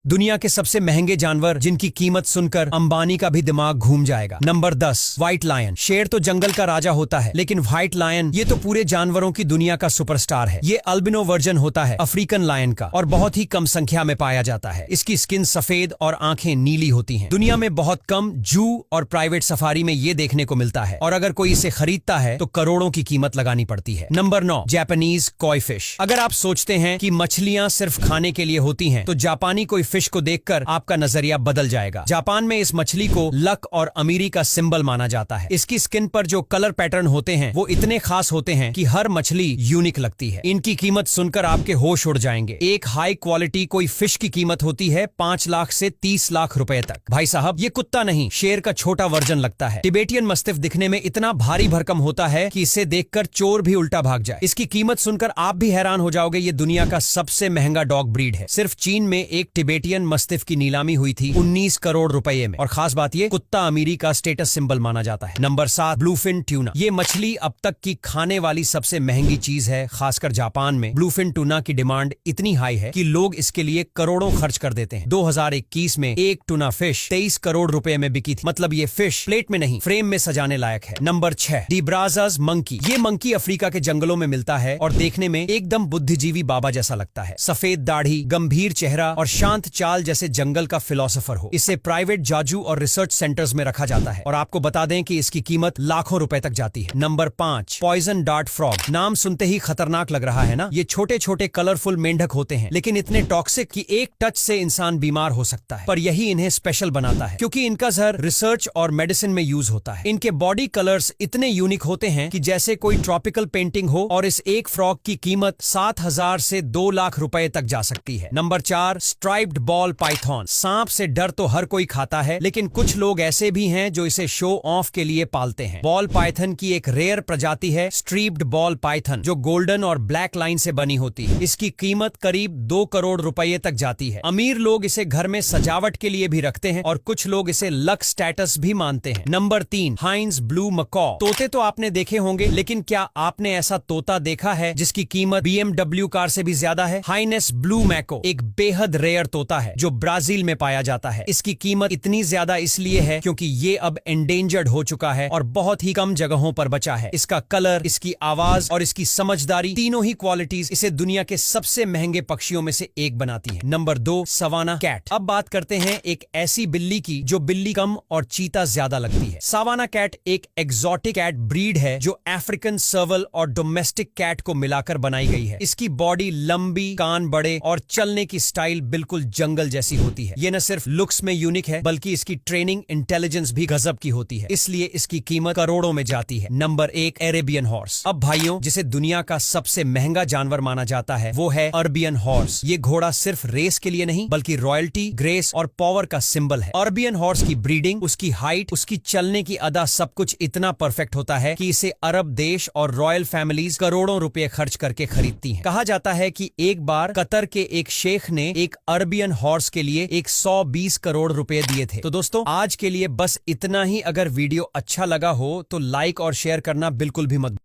दुनिया के सबसे महंगे जानवर जिनकी कीमत सुनकर अंबानी का भी दिमाग घूम जाएगा। Number 10, white lion. शेर तो जंगल का राजा होता है, लेकिन व्हाइट लायन ये तो पूरे जानवरों की दुनिया का सुपरस्टार है। ये अल्बिनो वर्जन होता है अफ्रीकन लायन का और बहुत ही कम संख्या में पाया जाता है। इसकी स्किन सफेद और आंखें नीली होती हैं। दुनिया में बहुत कम जू और प्राइवेट सफारी में ये देखने को मिलता है और अगर कोई इसे खरीदता है तो करोड़ों की कीमत लगानी पड़ती है। नंबर 9, जापानीज कोई फिश। अगर आप सोचते हैं कि मछलियां सिर्फ खाने के लिए होती हैं, तो जापानी कोई फिश को देखकर आपका नजरिया बदल जाएगा। जापान में इस मछली को लक और अमीरी का सिंबल माना जाता है। इसकी स्किन पर जो कलर पैटर्न होते हैं वो इतने खास होते हैं कि हर मछली यूनिक लगती है। इनकी कीमत सुनकर आपके होश उड़ जाएंगे। एक हाई क्वालिटी कोई फिश की कीमत होती है 5 लाख से 30 लाख रुपए तक। भाई साहब, ये कुत्ता नहीं, शेर का छोटा वर्जन लगता है। टिबेटियन मस्तिफ दिखने में इतना भारी भरकम होता है कि इसे देखकर चोर भी उल्टा भाग जाए। इसकी कीमत सुनकर आप भी हैरान हो जाओगे। ये दुनिया का सबसे महंगा डॉग ब्रीड है। सिर्फ चीन में एक टिबेटियन मस्तिफ की नीलामी हुई थी 19 करोड़ रुपए में। और खास बात ये, कुत्ता अमीरी का स्टेटस सिंबल माना जाता है। Number 7, bluefin tuna. ये मछली अब तक की खाने वाली सबसे महंगी चीज है। खासकर जापान में ब्लूफिन ट्यूना की डिमांड इतनी हाई है कि लोग इसके लिए करोड़ों खर्च कर देते हैं। 2021 में एक टूना फिश 23 करोड़ रुपए में बिकी थी। मतलब ये फिश प्लेट में नहीं, फ्रेम में सजाने लायक है। Number 6, De Brazza's monkey. ये मंकी अफ्रीका के जंगलों में मिलता है और देखने में एकदम बुद्धिजीवी बाबा जैसा लगता है। सफेद दाढ़ी, गंभीर चेहरा और शांत चाल जैसे जंगल का फिलोसोफर हो। इसे प्राइवेट जाजू और रिसर्च सेंटर्स में रखा जाता है और आपको बता दें कि इसकी कीमत लाखों रुपए तक जाती है। Number 5, poison dart frog. नाम सुनते ही खतरनाक लग रहा है ना। ये छोटे छोटे कलरफुल मेंढक होते हैं, लेकिन इतने टॉक्सिक कि एक टच से इंसान बीमार हो सकता है। पर यही इन्हें स्पेशल बनाता है, क्योंकि इनका जहर रिसर्च और मेडिसिन में यूज होता है। इनके बॉडी कलर्स इतने यूनिक होते हैं कि जैसे कोई ट्रॉपिकल पेंटिंग हो और इस एक फ्रॉग की कीमत 7,000 से 2 लाख रुपए तक जा सकती है। Number 4, striped ball Python. सांप से डर तो हर कोई खाता है, लेकिन कुछ लोग ऐसे भी हैं जो इसे शो ऑफ के लिए पालते हैं। बॉल पाइथन की एक रेयर प्रजाति है स्ट्रीप्ड बॉल पाइथन, जो गोल्डन और ब्लैक लाइन से बनी होती है। इसकी कीमत करीब 2 करोड़ रुपए तक जाती है। अमीर लोग इसे घर में सजावट के लिए भी रखते हैं और कुछ लोग इसे लक स्टेटस भी मानते हैं। नंबर 3, हाइन्स ब्लू मकॉ। तोते तो आपने देखे होंगे, लेकिन क्या आपने ऐसा तोता देखा है जिसकी कीमत BMW कार से भी ज्यादा है? हाइनेस ब्लू मैको एक बेहद रेयर तोता है जो ब्राजील में पाया जाता है। इसकी कीमत इतनी ज्यादा इसलिए है क्योंकि ये अब एंडेंजर्ड हो चुका है और बहुत ही कम जगहों पर बचा है। इसका कलर, इसकी आवाज और इसकी समझदारी, तीनों ही क्वालिटीज इसे दुनिया के सबसे महंगे पक्षियों में से एक बनाती है। Number 2, savanna cat. अब बात करते हैं एक ऐसी बिल्ली की जो बिल्ली कम और चीता ज्यादा लगती है। सवाना कैट एक एक्सोटिक कैट ब्रीड है जो अफ्रीकन सर्वल और डोमेस्टिक कैट को मिलाकर बनाई गई है। इसकी बॉडी लंबी, कान बड़े और चलने की स्टाइल बिल्कुल जंगल जैसी होती है। ये न सिर्फ लुक्स में यूनिक है, बल्कि इसकी ट्रेनिंग इंटेलिजेंस भी गजब की होती है, इसलिए इसकी कीमत करोड़ों में जाती है। Number 1, Arabian horse. अब भाइयों, जिसे दुनिया का सबसे महंगा जानवर माना जाता है वो है अरबियन हॉर्स। ये घोड़ा सिर्फ रेस के लिए नहीं, बल्कि रॉयल्टी, ग्रेस और पावर का सिंबल है। अरबियन हॉर्स की ब्रीडिंग, उसकी हाइट, उसकी चलने की अदा, सब कुछ इतना परफेक्ट होता है कि इसे अरब देश और रॉयल फैमिलीज करोड़ों रुपए खर्च करके खरीदती हैं। कहा जाता है कि एक बार कतर के एक शेख ने एक अरबियन हॉर्स के लिए 120 करोड़ रुपए दिए थे। तो दोस्तों, आज के लिए बस इतना ही। अगर वीडियो अच्छा लगा हो तो लाइक और शेयर करना बिल्कुल भी मत